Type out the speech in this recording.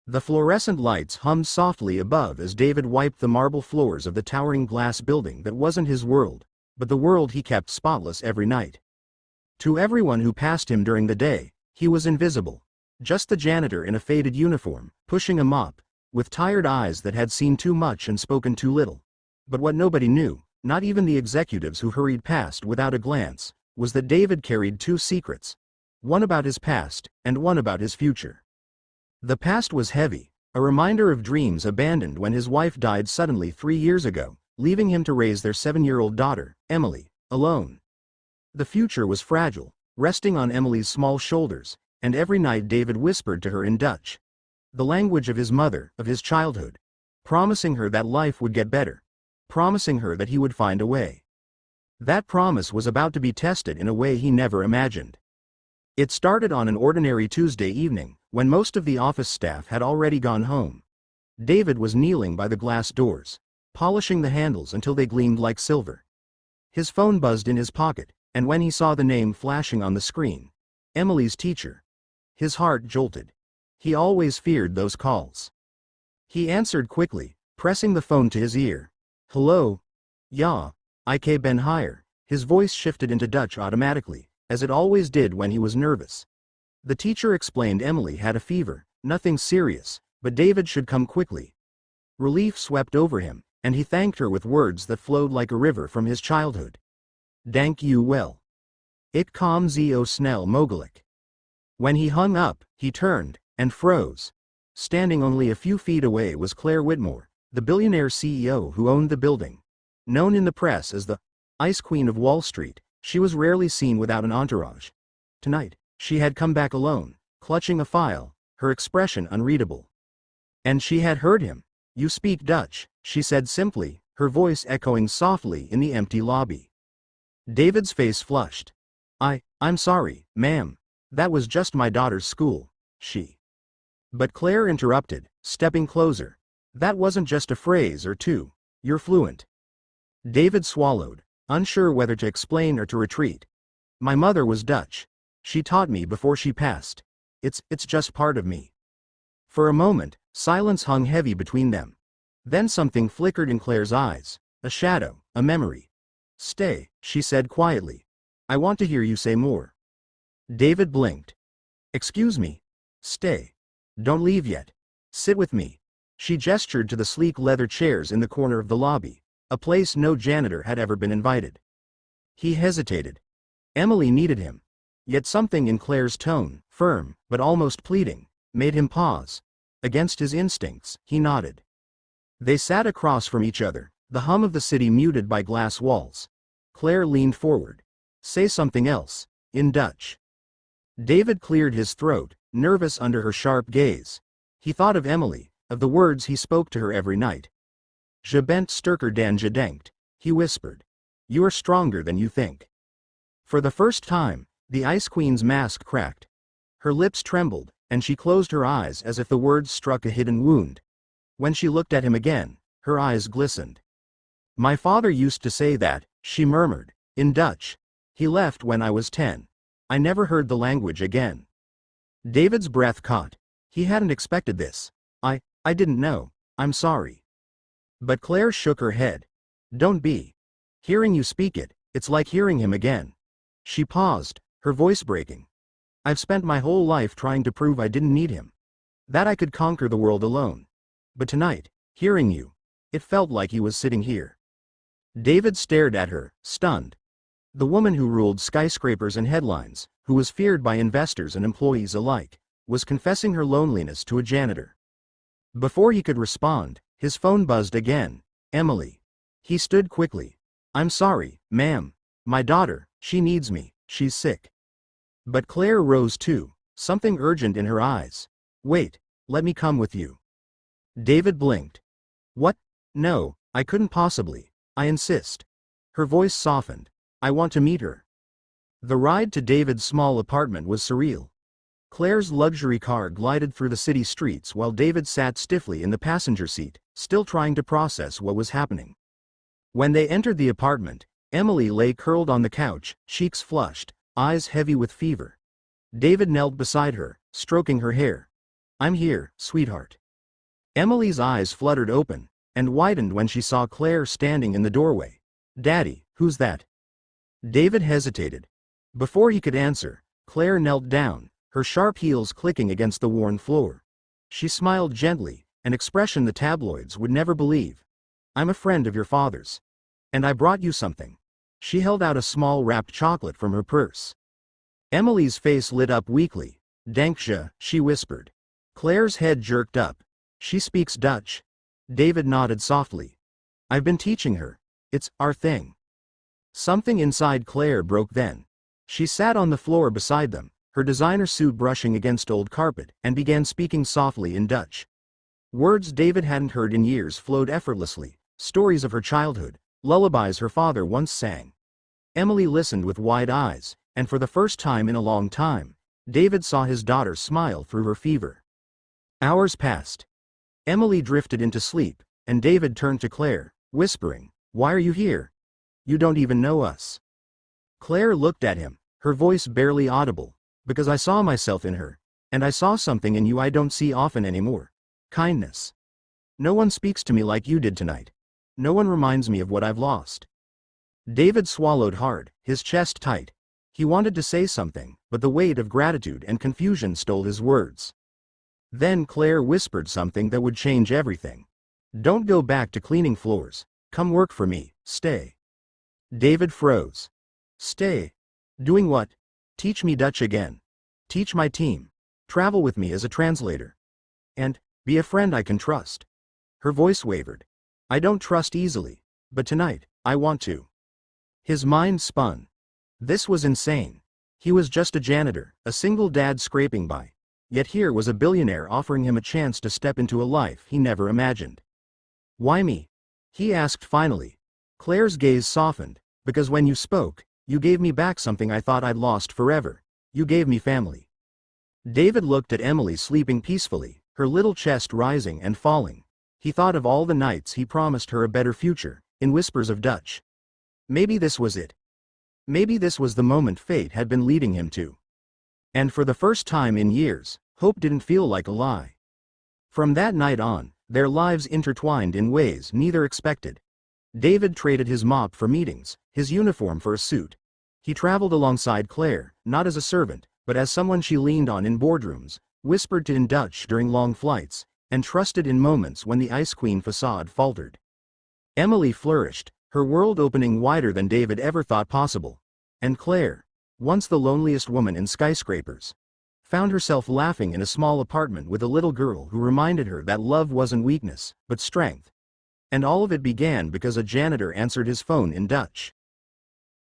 The fluorescent lights hummed softly above as David wiped the marble floors of the towering glass building that wasn't his world, but the world he kept spotless every night. To everyone who passed him during the day, he was invisible. Just the janitor in a faded uniform, pushing a mop, with tired eyes that had seen too much and spoken too little. But what nobody knew, not even the executives who hurried past without a glance, was that David carried two secrets. One about his past, and one about his future. The past was heavy, a reminder of dreams abandoned when his wife died suddenly 3 years ago, leaving him to raise their 7-year-old daughter, Emily, alone. The future was fragile, resting on Emily's small shoulders, and every night David whispered to her in Dutch, the language of his mother, of his childhood, promising her that life would get better, promising her that he would find a way. That promise was about to be tested in a way he never imagined. It started on an ordinary Tuesday evening, when most of the office staff had already gone home. David was kneeling by the glass doors, polishing the handles until they gleamed like silver. His phone buzzed in his pocket, and when he saw the name flashing on the screen, Emily's teacher, his heart jolted. He always feared those calls. He answered quickly, pressing the phone to his ear. Hello? Ja, ik ben hier. His voice shifted into Dutch automatically, as it always did when he was nervous. The teacher explained Emily had a fever, nothing serious, but David should come quickly. Relief swept over him, and he thanked her with words that flowed like a river from his childhood. Dank you wel. Ik kom zo snel mogelijk. When he hung up, he turned, and froze. Standing only a few feet away was Claire Whitmore, the billionaire CEO who owned the building. Known in the press as the Ice Queen of Wall Street, she was rarely seen without an entourage. Tonight, she had come back alone, clutching a file, her expression unreadable. And she had heard him. You speak Dutch, she said simply, her voice echoing softly in the empty lobby. David's face flushed. I'm sorry, ma'am. That was just my daughter's school, she. But Claire interrupted, stepping closer. That wasn't just a phrase or two. You're fluent. David swallowed, unsure whether to explain or to retreat. My mother was Dutch. She taught me before she passed. It's just part of me. For a moment, silence hung heavy between them. Then something flickered in Claire's eyes, a shadow, a memory. Stay, she said quietly. I want to hear you say more. David blinked. Excuse me. Stay. Don't leave yet. Sit with me. She gestured to the sleek leather chairs in the corner of the lobby, a place no janitor had ever been invited. He hesitated. Emily needed him. Yet something in Claire's tone, firm, but almost pleading, made him pause. Against his instincts, he nodded. They sat across from each other, the hum of the city muted by glass walls. Claire leaned forward. Say something else, in Dutch. David cleared his throat, nervous under her sharp gaze. He thought of Emily, of the words he spoke to her every night. Je bent sterker dan je denkt, he whispered. You are stronger than you think. For the first time, the Ice Queen's mask cracked. Her lips trembled, and she closed her eyes as if the words struck a hidden wound. When she looked at him again, her eyes glistened. My father used to say that, she murmured, in Dutch. He left when I was 10. I never heard the language again. David's breath caught. He hadn't expected this. I didn't know. I'm sorry. But Claire shook her head. Don't be. Hearing you speak it, it's like hearing him again. She paused, her voice breaking. I've spent my whole life trying to prove I didn't need him. That I could conquer the world alone. But tonight, hearing you, it felt like he was sitting here. David stared at her, stunned. The woman who ruled skyscrapers and headlines, who was feared by investors and employees alike, was confessing her loneliness to a janitor. Before he could respond, his phone buzzed again. Emily. He stood quickly. I'm sorry, ma'am. My daughter, she needs me, she's sick. But Claire rose too, something urgent in her eyes. Wait, let me come with you. David blinked. What? No, I couldn't possibly. I insist. Her voice softened. I want to meet her. The ride to David's small apartment was surreal. Claire's luxury car glided through the city streets while David sat stiffly in the passenger seat, still trying to process what was happening. When they entered the apartment, Emily lay curled on the couch, cheeks flushed, eyes heavy with fever. David knelt beside her, stroking her hair. I'm here, sweetheart. Emily's eyes fluttered open and widened when she saw Claire standing in the doorway. Daddy, who's that? David hesitated. Before he could answer, Claire knelt down, her sharp heels clicking against the worn floor. She smiled gently, an expression the tabloids would never believe. I'm a friend of your father's. And I brought you something. She held out a small wrapped chocolate from her purse. Emily's face lit up weakly. Dankje, she whispered. Claire's head jerked up. She speaks Dutch. David nodded softly. I've been teaching her. It's our thing. Something inside Claire broke then. She sat on the floor beside them, her designer suit brushing against old carpet, and began speaking softly in Dutch. Words David hadn't heard in years flowed effortlessly, stories of her childhood, lullabies her father once sang. Emily listened with wide eyes, and for the first time in a long time, David saw his daughter smile through her fever. Hours passed. Emily drifted into sleep, and David turned to Claire, whispering, "Why are you here? You don't even know us." Claire looked at him, her voice barely audible. "Because I saw myself in her, and I saw something in you I don't see often anymore. Kindness. No one speaks to me like you did tonight. No one reminds me of what I've lost." David swallowed hard, his chest tight. He wanted to say something, but the weight of gratitude and confusion stole his words. Then Claire whispered something that would change everything. "Don't go back to cleaning floors. Come work for me, stay." David froze. Stay? Doing what? Teach me Dutch again. Teach my team. Travel with me as a translator. And be a friend I can trust. Her voice wavered. I don't trust easily, but tonight, I want to. His mind spun. This was insane. He was just a janitor, a single dad scraping by. Yet here was a billionaire offering him a chance to step into a life he never imagined. Why me? He asked finally. Claire's gaze softened. Because when you spoke, you gave me back something I thought I'd lost forever. You gave me family. David looked at Emily sleeping peacefully, her little chest rising and falling. He thought of all the nights he promised her a better future, in whispers of Dutch. Maybe this was it. Maybe this was the moment fate had been leading him to. And for the first time in years, hope didn't feel like a lie. From that night on, their lives intertwined in ways neither expected. David traded his mop for meetings, his uniform for a suit. He traveled alongside Claire, not as a servant, but as someone she leaned on in boardrooms, whispered to in Dutch during long flights, and trusted in moments when the Ice Queen facade faltered. Emily flourished, her world opening wider than David ever thought possible. And Claire, once the loneliest woman in skyscrapers, found herself laughing in a small apartment with a little girl who reminded her that love wasn't weakness, but strength. And all of it began because a janitor answered his phone in Dutch.